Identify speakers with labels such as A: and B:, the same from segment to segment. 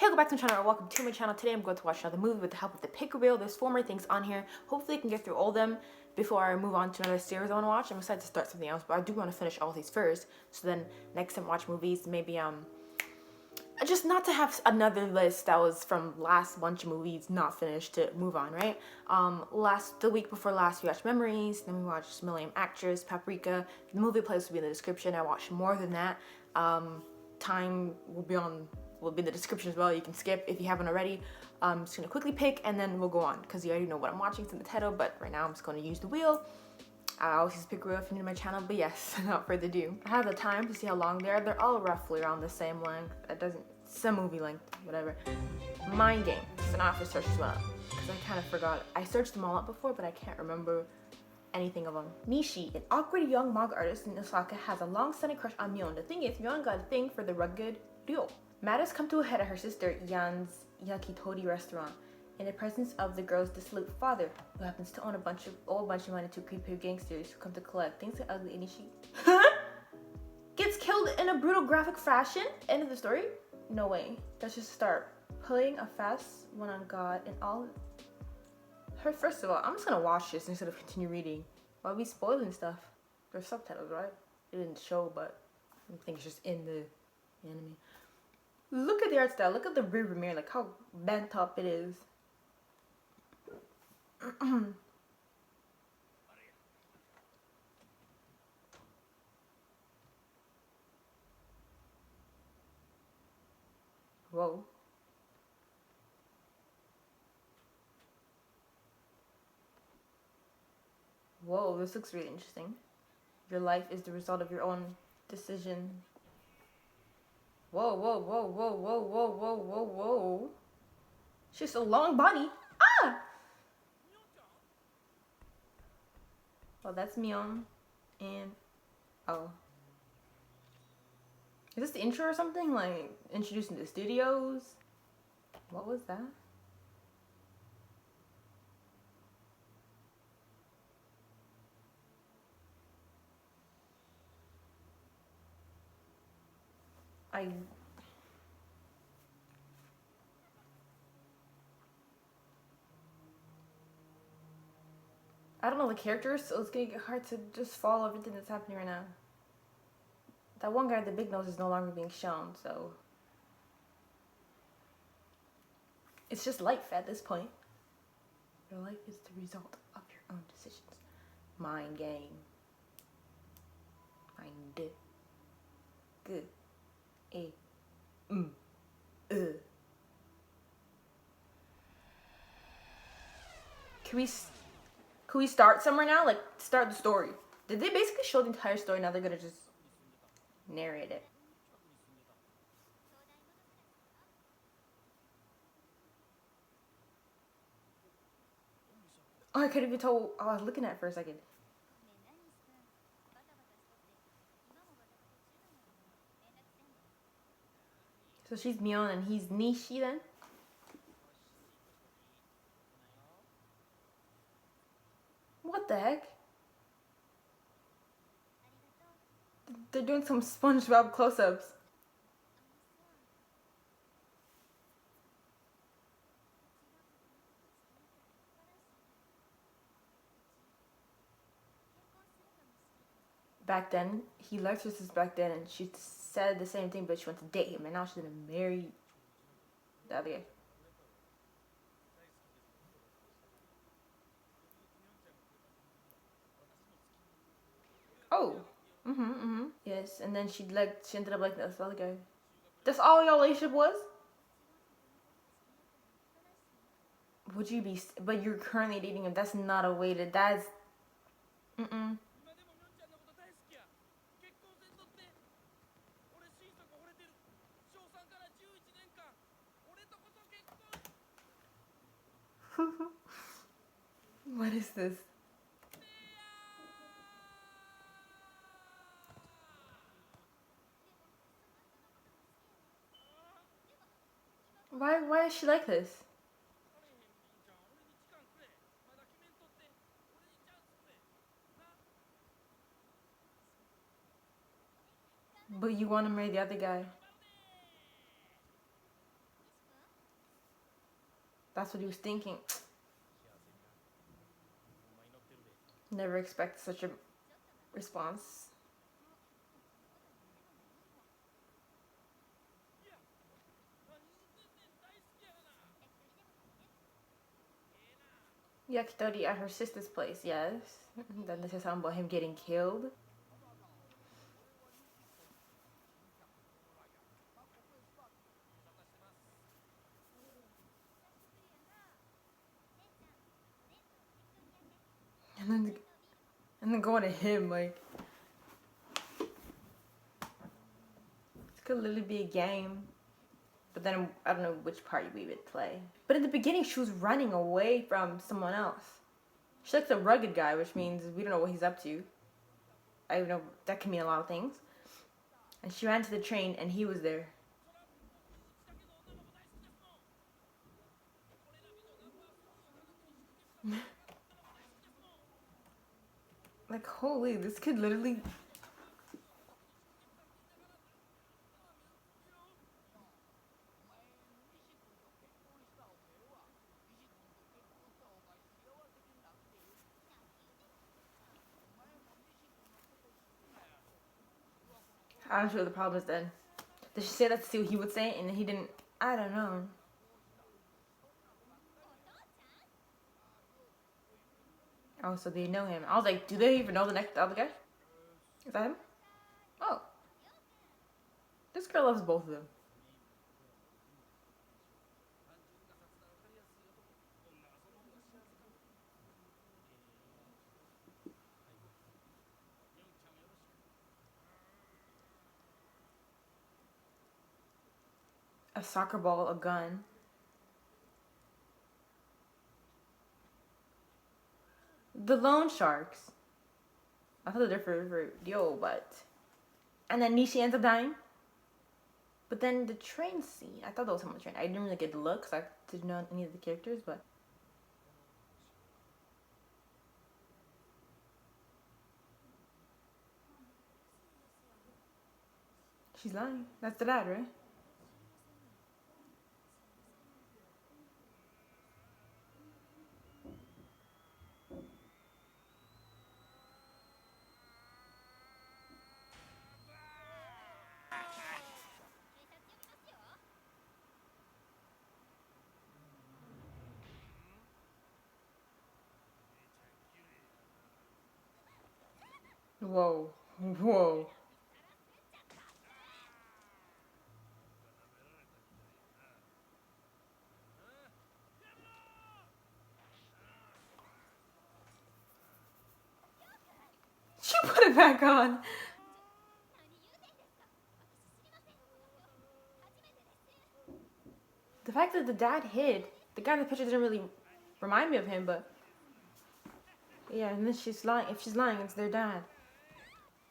A: Welcome back to my channel, or welcome to my channel. Today I'm going to watch another movie with the help of the pick reel. There's 4 more things on here. Hopefully I can get through all of them before I move on to another series I want to watch. I'm excited to start something else, but I do want to finish all these first. So then next time I watch movies, maybe just not to have another list that was from last bunch of movies not finished to move on, right? The week before last we watched Memories, then we watched Millennium Actress, Paprika. The movie playlist will be in the description. I watched more than that. Time will be in the description as well. You can skip if you haven't already. I'm just gonna quickly pick and then we'll go on because you already know what I'm watching. It's in the title, but right now I'm just gonna use the wheel. I always use pick wheel if you're new to my channel, but yes, without further ado. I have the time to see how long they are. They're all roughly around the same length. Some movie length, whatever. Mind Game. Synopsis search as well. Because I kind of forgot. I searched them all up before, but I can't remember anything of them. Nishi, an awkward young manga artist in Osaka, has a long-standing crush on Myon. The thing is, Myon got a thing for the rugged Ryo. Matters come to a head at her sister Yan's yakitori restaurant, in the presence of the girl's dissolute father, who happens to own a bunch of money to creepy gangsters who come to collect things like ugly Nishi. Gets killed in a brutal graphic fashion. End of the story? No way. Let's just start. Putting a fast one on God and all. First of all, I'm just gonna watch this instead of continue reading. Why are we spoiling stuff? There's subtitles, right? It didn't show, but I think it's just in the anime. Look at the art style. Look at the rear mirror. Like how bent up it is. Whoa. Whoa, this looks really interesting. Your life is the result of your own decision. Whoa, whoa, whoa, whoa, whoa, whoa, whoa, whoa, whoa. She's a long body. Ah! Oh, that's Myon. And, oh. Is this the intro or something? Like, introducing the studios? What was that? I don't know the characters, so it's gonna get hard to just follow everything that's happening right now. That one guy with the big nose is no longer being shown, so it's just life at this point. Your life is the result of your own decisions. Mind game. Mind. Good. A. Can we start somewhere now? Like, start the story. Did they basically show the entire story? Now they're gonna just narrate it. Oh, I could have even told. Oh, I was looking at it for a second. So she's Myon and he's Nishi then? What the heck? They're doing some SpongeBob close-ups. Back then, he liked her since back then, and she said the same thing, but she went to date him, and now she's gonna marry the other guy. Oh. Yes, and then she ended up like this other guy. That's all your relationship was? Would you be, but you're currently dating him. That's not a way to, that's, What is this? Why is she like this? But you want to marry the other guy. That's what he was thinking. Never expected such a response. Yakitori at her sister's place, yes. Then this is something about him getting killed. And then going to him, like, this could literally be a game. But then I don't know which part we would play. But in the beginning, she was running away from someone else. She likes a rugged guy, which means we don't know what he's up to. I know that can mean a lot of things. And she ran to the train, and he was there. Like, holy, this kid literally... I'm not sure what the problem is then. Did she say that to see what he would say, and then he didn't? I don't know. Oh, so they know him. I was like, do they even know the other guy? Is that him? Oh. This girl loves both of them. A soccer ball, a gun. The loan sharks. I thought they're for Dio, but... And then Nishi ends up dying. But then the train scene. I thought that was him on the train. I didn't really get to look because I didn't know any of the characters, but... She's lying. That's the dad, right? Whoa. Whoa. She put it back on. The fact that the dad hid. The guy in the picture didn't really remind me of him, but... Yeah, and then she's lying. If she's lying, it's their dad.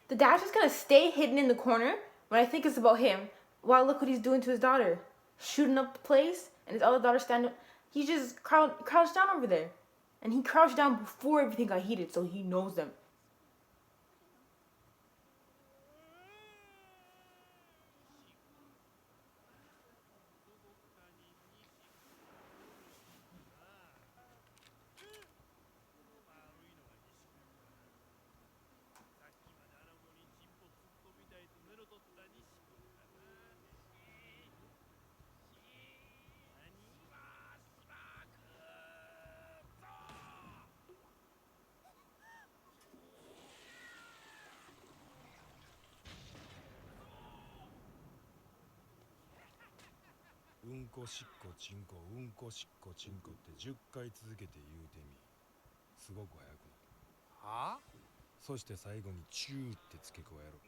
A: The dad's just gonna stay hidden in the corner when I think it's about him. Wow, look what he's doing to his daughter. Shooting up the place, and his other daughter standing... He just crouched down over there. And he crouched down before everything got heated, so he knows them.
B: うんこしっこちんこうんこしっこちんこって10回続けて言うてみ。すごく早くなる。はあ？そして最後にチューって付け加えろ。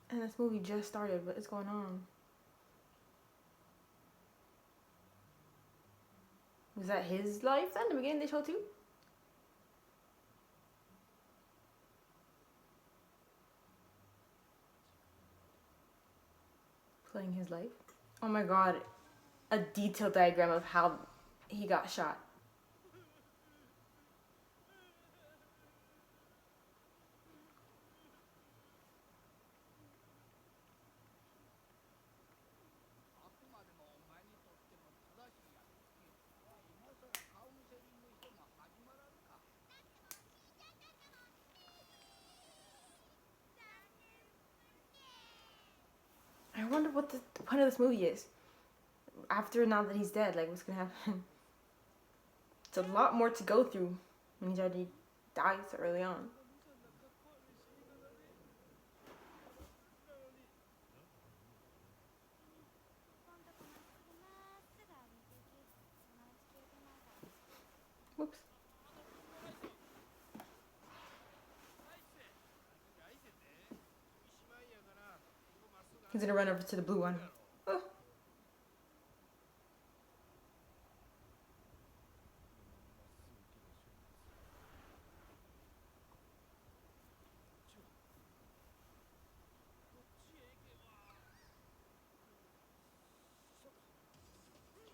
A: And this movie just started. What is going on? Was that his life then, the beginning of the show too? Playing his life? Oh my god. A detailed diagram of how he got shot. I wonder what the point of this movie is. After, now that he's dead, like, what's gonna happen? It's a lot more to go through when he's already died so early on. Whoops. He's gonna run over to the blue one. Oh.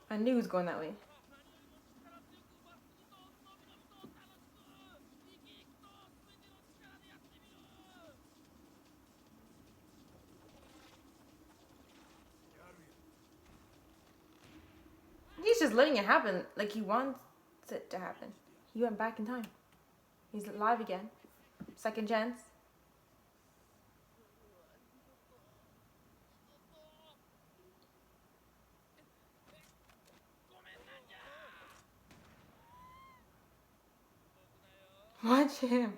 A: I knew he was going that way. He's just letting it happen like he wants it to happen. He went back in time. He's alive again. Second chance. Watch him.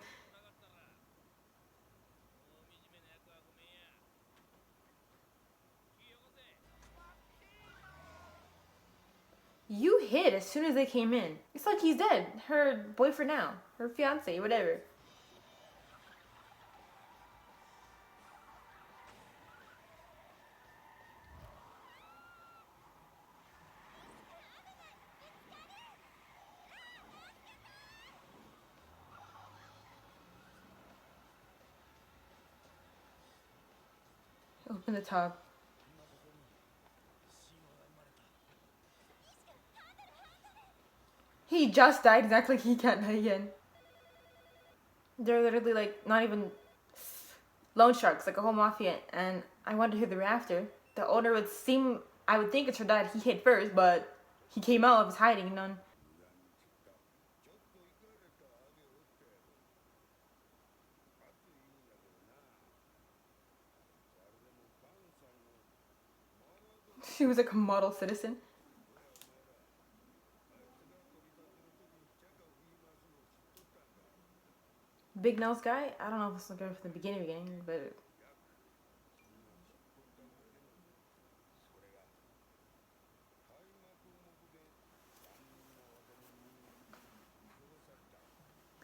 A: You hid as soon as they came in. It's like he's dead. Her boyfriend now. Her fiance, whatever. Open the top. He just died. Exactly. He can't die again. They're literally like not even loan sharks, like a whole mafia. And I wonder who they're after. The owner would seem, I would think it's her dad. He hid first, but he came out of his hiding and none. She was like a model citizen. Big nose guy? I don't know if it's looking from the beginning, but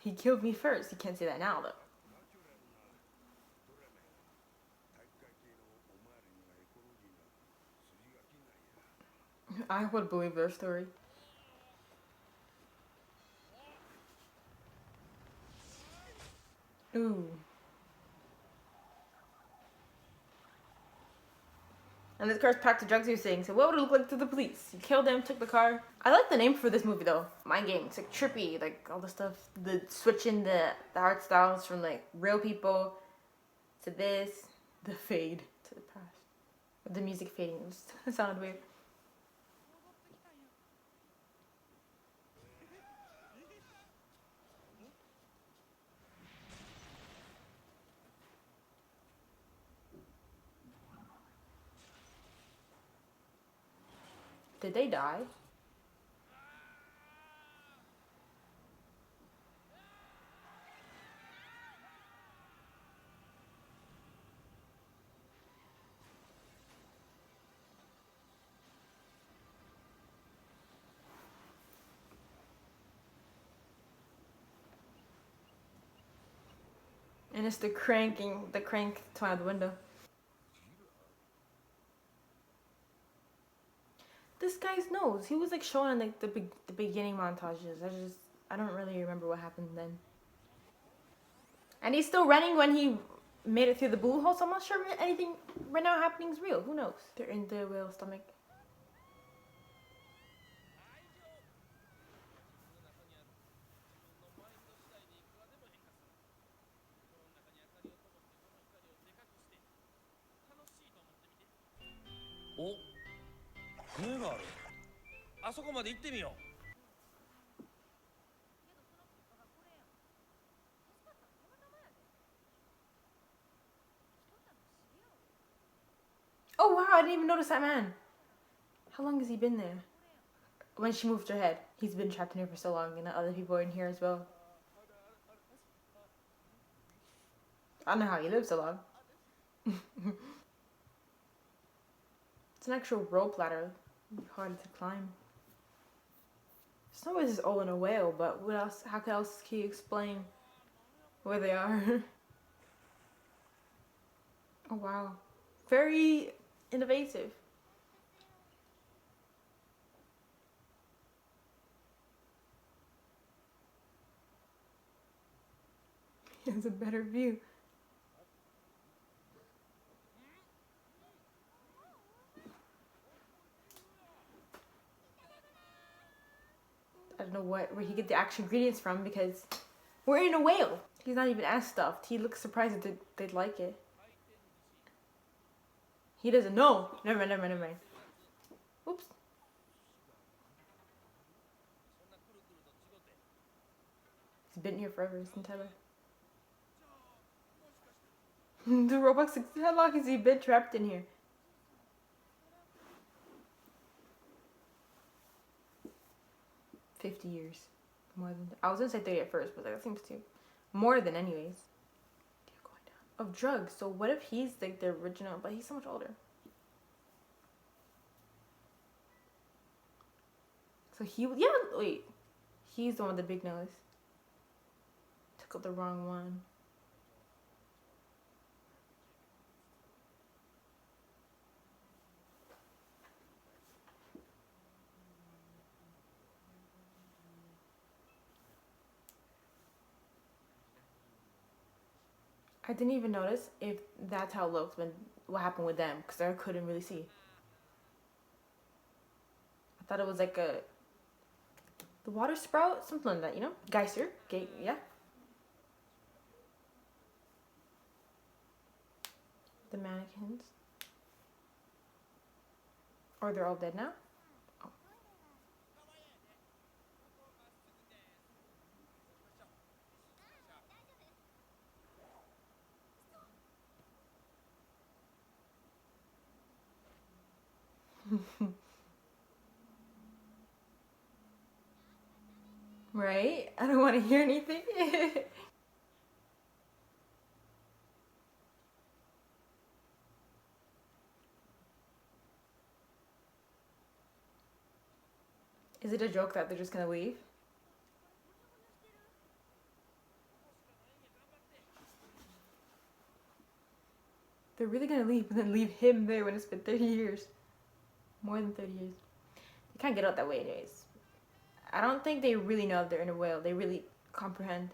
A: he killed me first. You can't say that now, though. I would believe their story. Ooh. And this car's packed with drugs, you're saying. So what would it look like to the police? You killed them, took the car. I like the name for this movie, though. Mind Game. It's like trippy, like all the stuff. The switching the art styles from like real people to this. The fade to the past. The music fading. It sounded weird. Did they die? And it's the crank to out the window. This guy's his nose? He was like shown in like the beginning montages. I don't really remember what happened then. And he's still running when he made it through the blue hole, so I'm not sure if anything right now happening is real. Who knows? They're in the whale's stomach.
C: Oh, 船がある。あそこまで行ってみよう。
A: Oh wow, I didn't even notice that man. How long has he been there? When she moved her head. He's been trapped in here for so long, and other people are in here as well. I don't know how he lived so long. It's an actual rope ladder. Hard to climb. Snow is all in a whale, but what else? How else can you explain where they are? Oh wow. Very innovative. He has a better view. I don't know where he get the actual ingredients from because we're in a whale. He's not even as stuffed. He looks surprised that they'd like it. He doesn't know. Never mind. Oops. He's been here forever since ever. The robot's like, how long has he been trapped in here? $50 years. More than I was gonna say 30 at first, but that seems too more than anyways. Of drugs. So what if he's like the original, but he's so much older? So wait. He's the one with the big nose. Took out the wrong one. I didn't even notice if that's how it looked when what happened with them because I couldn't really see. I thought it was like the water sprout, something like that, you know? Geyser, yeah. The mannequins. Or they're all dead now? Oh. Right? I don't want to hear anything. Is it a joke that they're just gonna leave? They're really gonna leave and then leave him there when it's been 30 years. More than 30 years. They can't get out that way anyways. I don't think they really know they're in a whale. They really comprehend.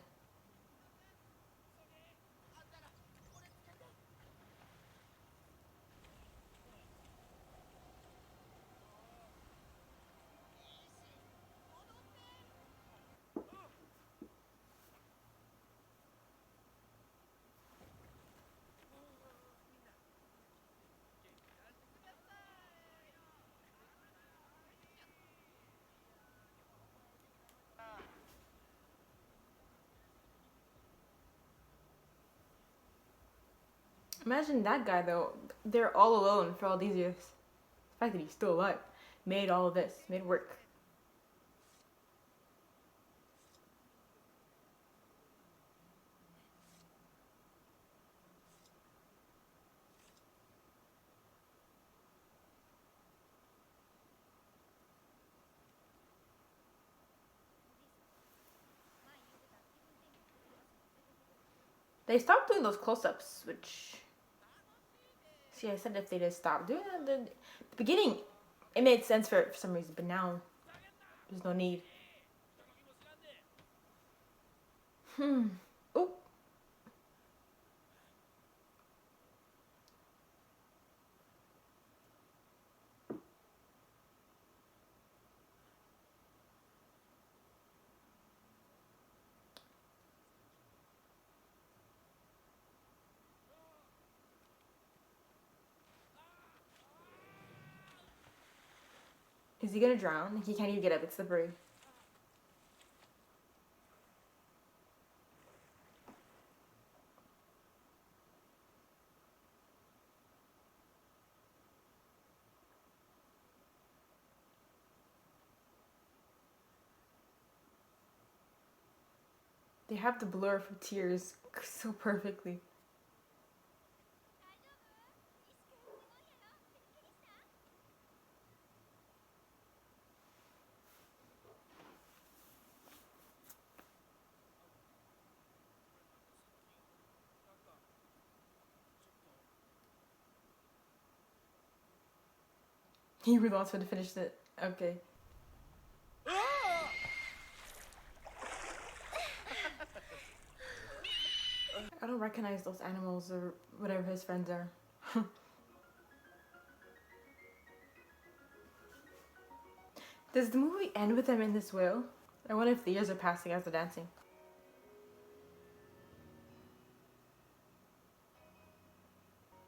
A: Imagine that guy though. They're all alone for all these years. The fact that he's still alive made all of this, made it work. They stopped doing those close-ups, which... See, I said if they just stopped doing it, the beginning, It made sense for some reason, but now there's no need. Oh. Is he gonna drown? He can't even get up. It's slippery. They have the blur for tears so perfectly. He really wants her to finish it. Okay. I don't recognize those animals or whatever his friends are. Does the movie end with them in this whale? I wonder if the years are passing as they're dancing.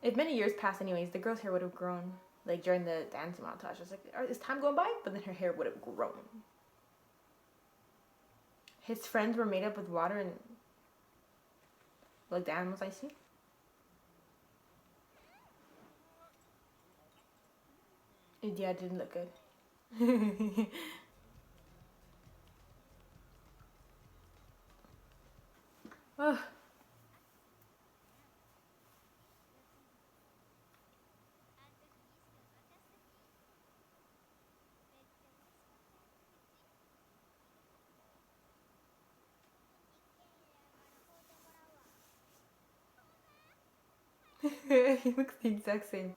A: If many years pass anyways, the girl's hair would have grown. Like during the dancing montage. I was like, is time going by? But then her hair would have grown. His friends were made up with water and like the animals I see. Yeah, it didn't look good. Oh. He looks the exact same.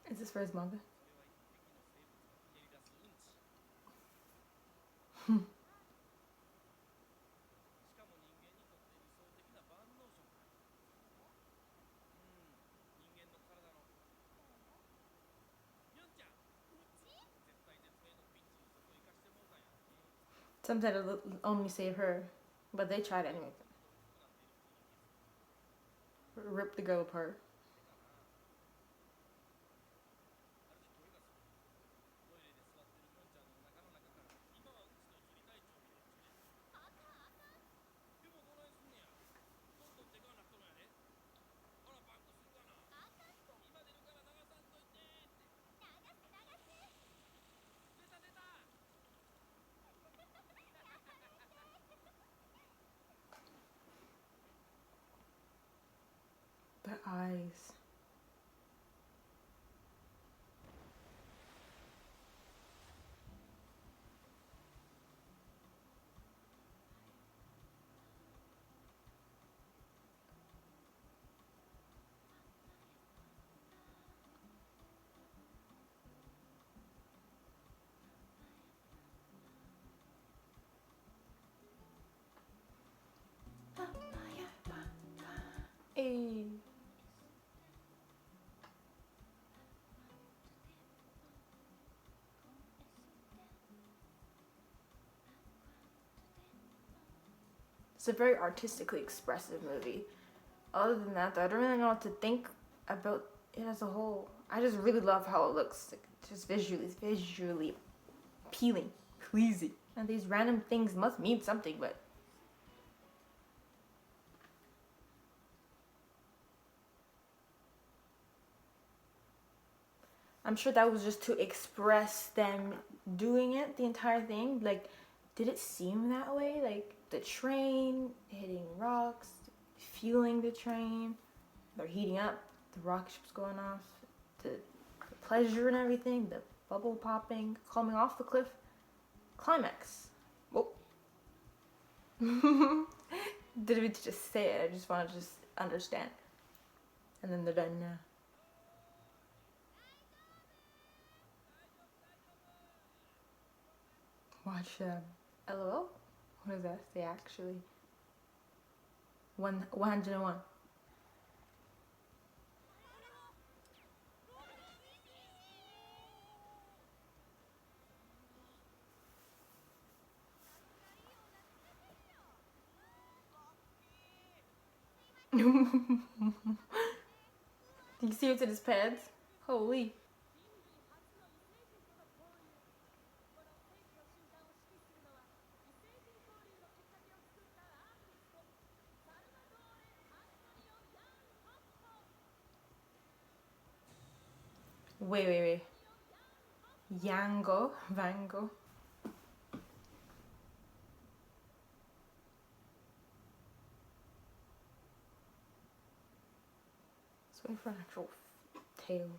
A: Is this for his manga? Sometimes it'll only save her, but they tried anyway. Rip the girl apart. The eyes. Hey. It's a very artistically expressive movie. Other than that, though, I don't really know what to think about it as a whole. I just really love how it looks. Like, just visually appealing, pleasing. And these random things must mean something, but I'm sure that was just to express them doing it, the entire thing. Like, did it seem that way? Like, the train hitting rocks, fueling the train, they're heating up, the rocket ship's going off. the pleasure and everything, the bubble popping, coming off the cliff, climax. Oh. Didn't mean to just say it, I just want to just understand. And then they're done now. Watch LOL? What does that say actually? 101. Do you see what's in his pants? Holy. Wait. Yango, Vango. Let's wait for an actual tail.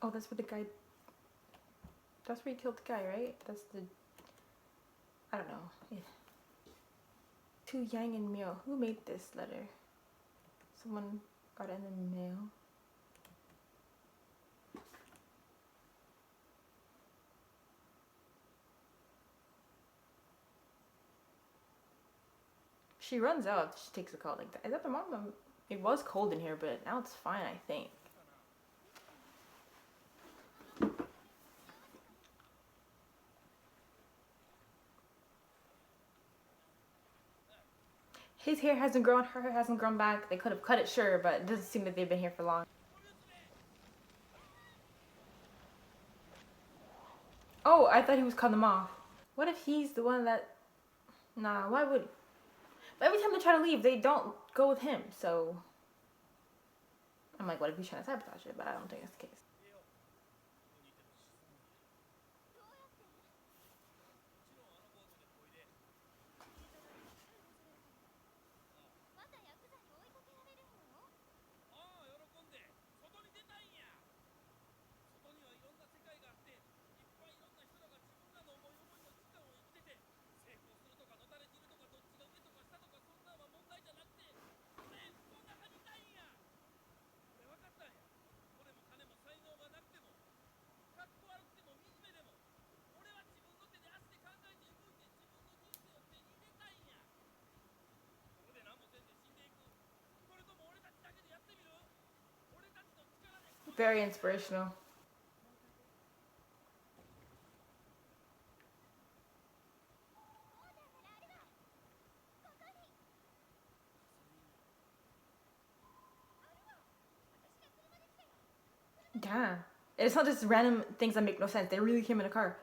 A: Oh, that's where the guy... That's where he killed the guy, right? That's the... I don't know. Yeah. To Yang and Mio. Who made this letter? Someone got it in the mail. She runs out. She takes a call like that. Is that the mom? It was cold in here, but now it's fine, I think. His hair hasn't grown, her hair hasn't grown back. They could have cut it, sure, but it doesn't seem that they've been here for long. Oh, I thought he was cutting them off. What if he's the one that... Nah, why would he? But every time they try to leave, they don't go with him, so... I'm like, what if he's trying to sabotage it? But I don't think that's the case. Very inspirational. Damn. It's not just random things that make no sense. They really came in a car.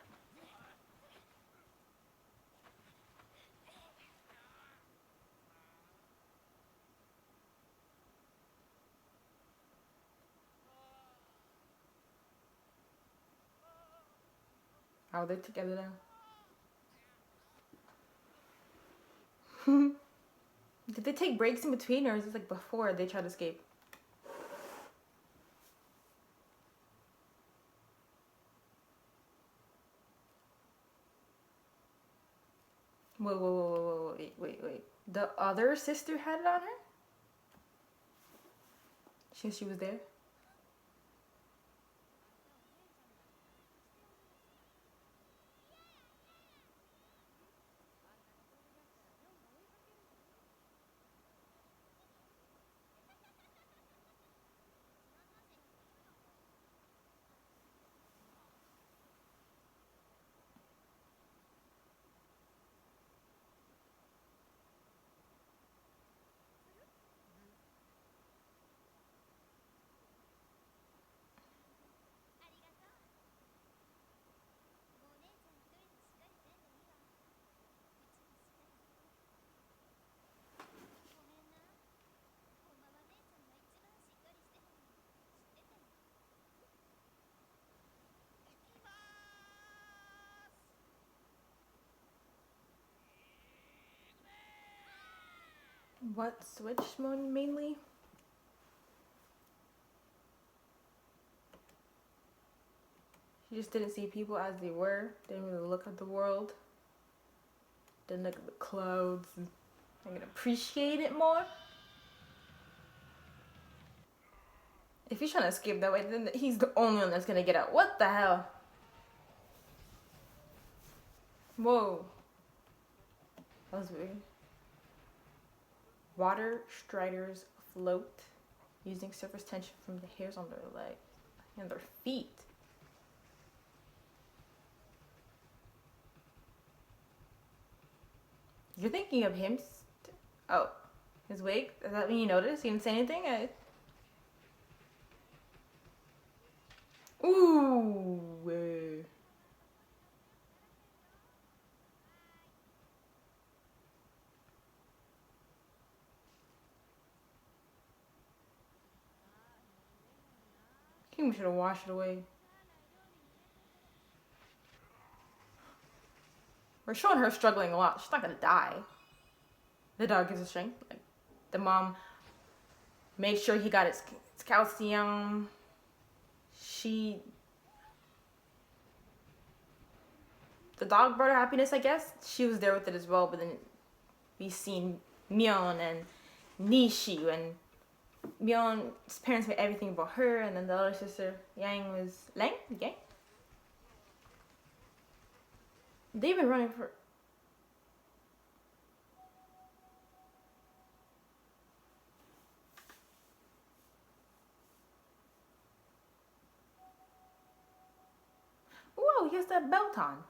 A: Oh, they're together now. Did they take breaks in between, or is this like before they tried to escape? Whoa, wait. The other sister had it on her? She was there? What switch mainly? She just didn't see people as they were. Didn't really look at the world. Didn't look at the clouds. I can appreciate it more. If he's trying to escape that way, then he's the only one that's gonna get out. What the hell? Whoa. That was weird. Water striders float using surface tension from the hairs on their legs and their feet. You're thinking of him? Oh, his wig? Does that mean you noticed? He didn't say anything? Ooh. King should have washed it away. We're showing her struggling a lot. She's not gonna die. The dog gives her strength. Like, the mom made sure he got its calcium. The dog brought her happiness, I guess. She was there with it as well, but then we seen Myeon and Nishi, and Myeon's parents made everything about her, and then the other sister, Yang, was Yang? They've been running for... Whoa, he has that belt on.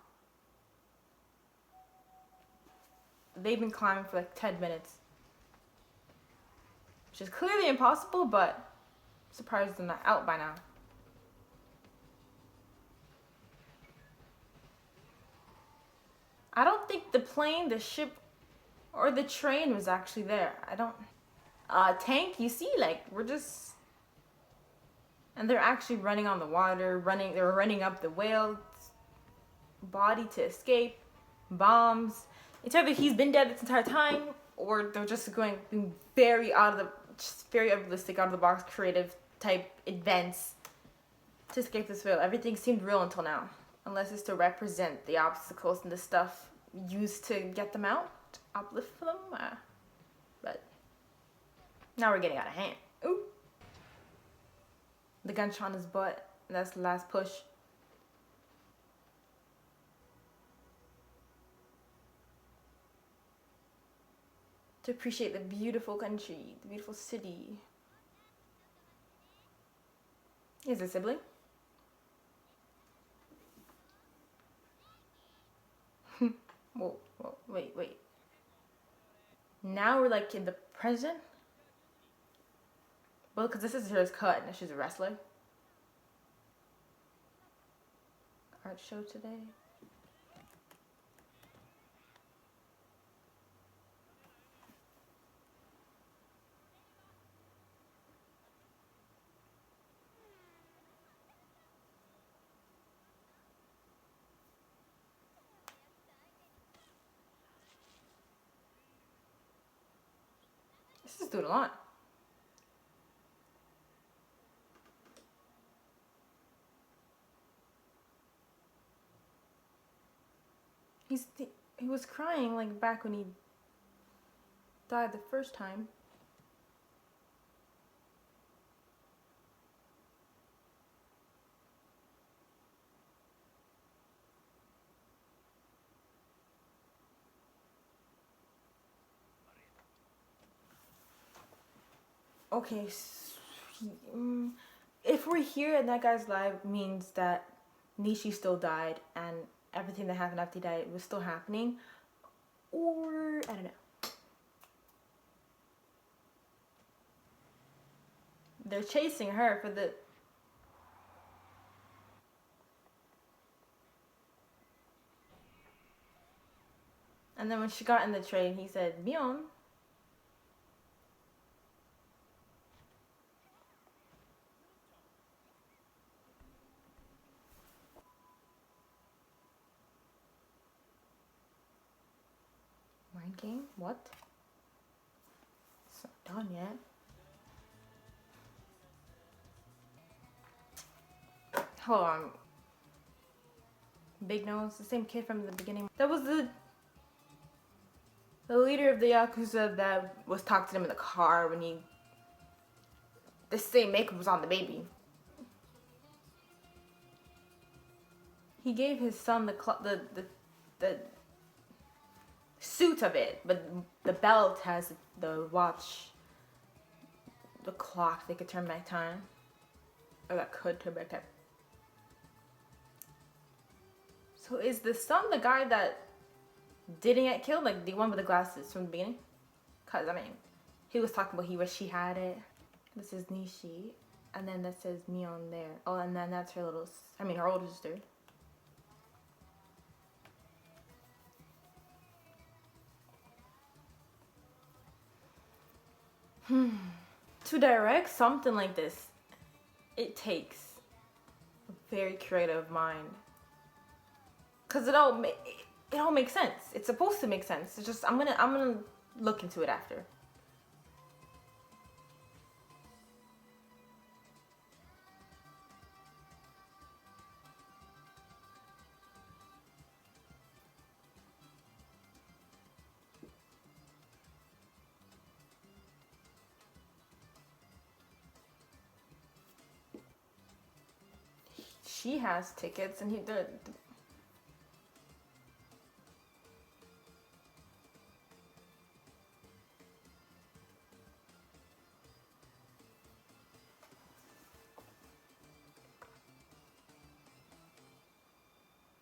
A: They've been climbing for like 10 minutes. Which is clearly impossible, but I'm surprised they're not out by now. I don't think the plane, the ship, or the train was actually there. I don't... tank, you see, like, we're just... And they're actually running on the water, they were running up the whale's body to escape. Bombs. It's either he's been dead this entire time, or they're just being very very unrealistic, out of the box, creative type events to escape this whale. Everything seemed real until now. Unless it's to represent the obstacles and the stuff used to get them out, to uplift them. But now we're getting out of hand. Ooh. The gunshot on his butt. That's the last push. To appreciate the beautiful country, the beautiful city. Is a sibling? Whoa, wait. Now we're like in the present? Well, because this is her cut and she's a wrestler. Art show today. This is doing a lot. He was crying like back when he died the first time. Okay, if we're here and that guy's live, means that Nishi still died and everything that happened after he died was still happening. Or, I don't know. They're chasing her for the... And then when she got in the train, he said, Myeon. Mind game? What? It's not done yet. Hold on. Big Nose, the same kid from the beginning. That was the leader of the Yakuza that was talking to him in the car when he... The same makeup was on the baby. He gave his son the suit of it, but the belt has the watch, the clock. They could turn back time, or that could turn back time. So is the son the guy that didn't get killed, like the one with the glasses from the beginning? Cause I mean, he was talking about he wished she had it. This is Nishi, and then that says Mion there. Oh, and then that's her little, her older sister. To direct something like this, it takes a very creative mind. Cause it all makes sense. It's supposed to make sense. It's just I'm gonna look into it after. She has tickets, and they're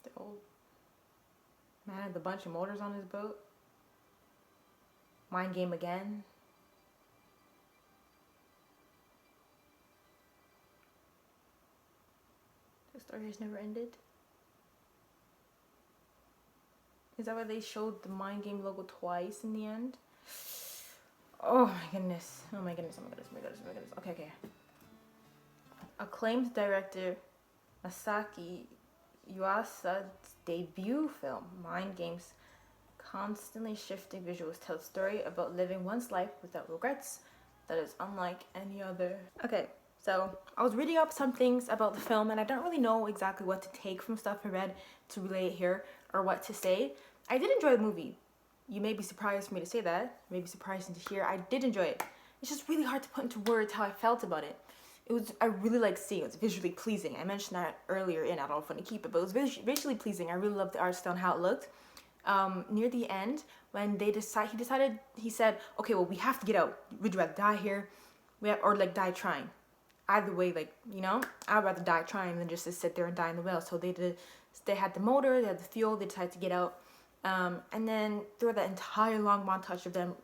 A: the old man had a bunch of motors on his boat. Mind game again. The story has never ended. Is that why they showed the mind game logo twice in the end? Oh my goodness. Oh my goodness. Oh my goodness. Oh my goodness. Oh my goodness. Okay, okay. Acclaimed director Masaki Yuasa's debut film, Mind Games, constantly shifting visuals tell a story about living one's life without regrets that is unlike any other. Okay, so I was reading up some things about the film, and I don't really know exactly what to take from stuff I read to relay it here or what to say. I did enjoy the movie. You may be surprised for me to say that. You may be surprised to hear I did enjoy it. It's just really hard to put into words how I felt about it. I really like seeing it. It's visually pleasing. I mentioned that earlier in I don't know if I'm gonna keep it, but it was visually pleasing. I really loved the art style and how it looked. Near the end, when he said, okay, well, we have to get out. Would you rather die here? Or like die trying? Either way, like, you know, I'd rather die trying than just to sit there and die in the whale. So they had the motor, they had the fuel, they decided to get out. And then through that entire long montage of them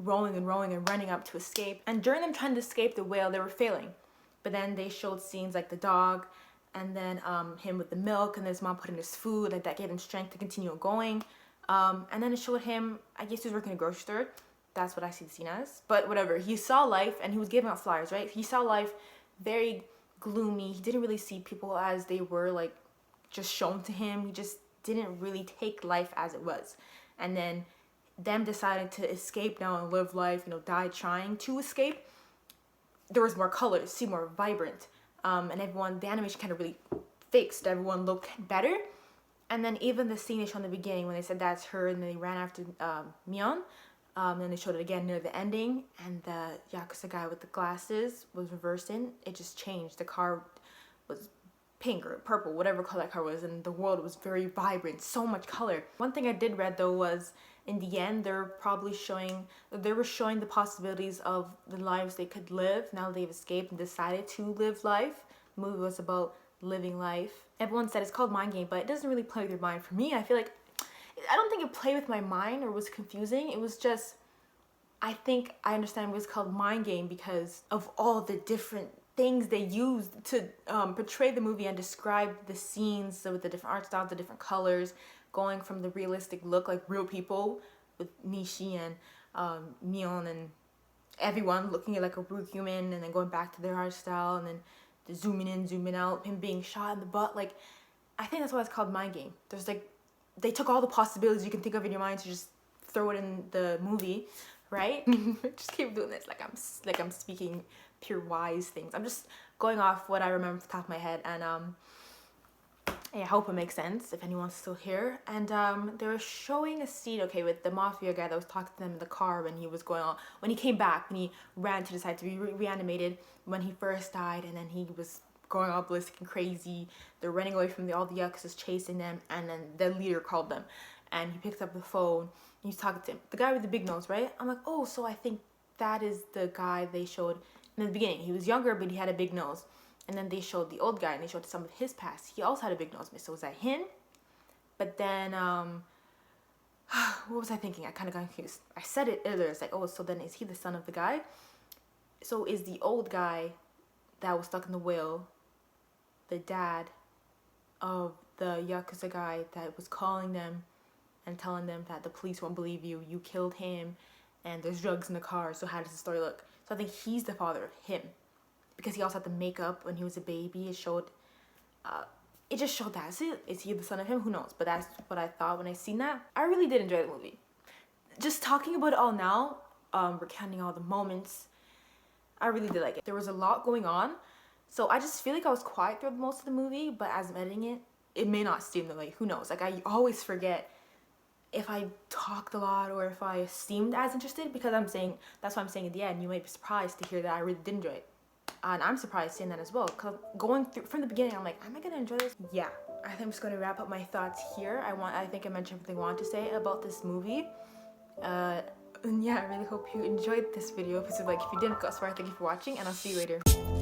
A: rowing and running up to escape. And during them trying to escape the whale, they were failing. But then they showed scenes like the dog, and then him with the milk, and his mom put in his food, like that gave him strength to continue going. And then it showed him, I guess he was working in a grocery store. That's what I see the scene as. But whatever, he saw life, and he was giving out flyers, right? He saw life very gloomy. He didn't really see people as they were, like, just shown to him. He just didn't really take life as it was. And then them deciding to escape now and live life, you know, die trying to escape. There was more colors, seemed more vibrant. And the animation kind of really fixed. Everyone looked better. And then even the scene they showed in the beginning when they said that's her, and then they ran after Mion. Then they showed it again near the ending, and the Yakuza guy with the glasses was reversing. It just changed. The car was pink or purple, whatever color that car was, and the world was very vibrant, so much color. One thing I did read though was in the end they were showing the possibilities of the lives they could live now they've escaped and decided to live life. The movie was about living life. Everyone said it's called Mind Game, but it doesn't really play with your mind. For me, I feel like I don't think it played with my mind or was confusing. It was just, I think I understand it was called Mind Game because of all the different things they used to portray the movie and describe the scenes with the different art styles, the different colors, going from the realistic look like real people with Nishi and Mion and everyone looking like a real human, and then going back to their art style, and then the zooming in, zooming out, him being shot in the butt. Like, I think that's why it's called Mind Game. There's like, they took all the possibilities you can think of in your mind to just throw it in the movie. right? Just keep doing this like I'm speaking pure wise things. I'm just going off what I remember off the top of my head, and I hope it makes sense if anyone's still here. And they were showing a scene, okay, with the mafia guy that was talking to them in the car when he was going on, when he came back, when he ran to decide to be reanimated when he first died, and then he was going all ballistic and crazy. They're running away from all the Yakuza's chasing them, and then the leader called them, and he picks up the phone, and he's talking to him. The guy with the big nose, right? I'm like, oh, so I think that is the guy they showed in the beginning. He was younger, but he had a big nose. And then they showed the old guy, and they showed some of his past. He also had a big nose. So was that him? But then, what was I thinking? I kind of got confused. I said it earlier. It's like, oh, so then is he the son of the guy? So is the old guy that was stuck in the wheel the dad of the Yakuza guy that was calling them and telling them that the police won't believe you, you killed him, and there's drugs in the car, so how does the story look? So I think he's the father of him. Because he also had the makeup when he was a baby. It showed, it just showed that. Is he the son of him? Who knows? But that's what I thought when I seen that. I really did enjoy the movie. Just talking about it all now, recounting all the moments, I really did like it. There was a lot going on, so I just feel like I was quiet through most of the movie, but as I'm editing it, it may not seem that way. Who knows? Like, I always forget if I talked a lot or if I seemed as interested, because that's why I'm saying at the end, you might be surprised to hear that I really did enjoy it. And I'm surprised seeing that as well, because going through from the beginning, I'm like, am I gonna enjoy this? Yeah, I think I'm just gonna wrap up my thoughts here. I think I mentioned everything I want to say about this movie. And yeah, I really hope you enjoyed this video. If you didn't go so far, thank you for watching, and I'll see you later.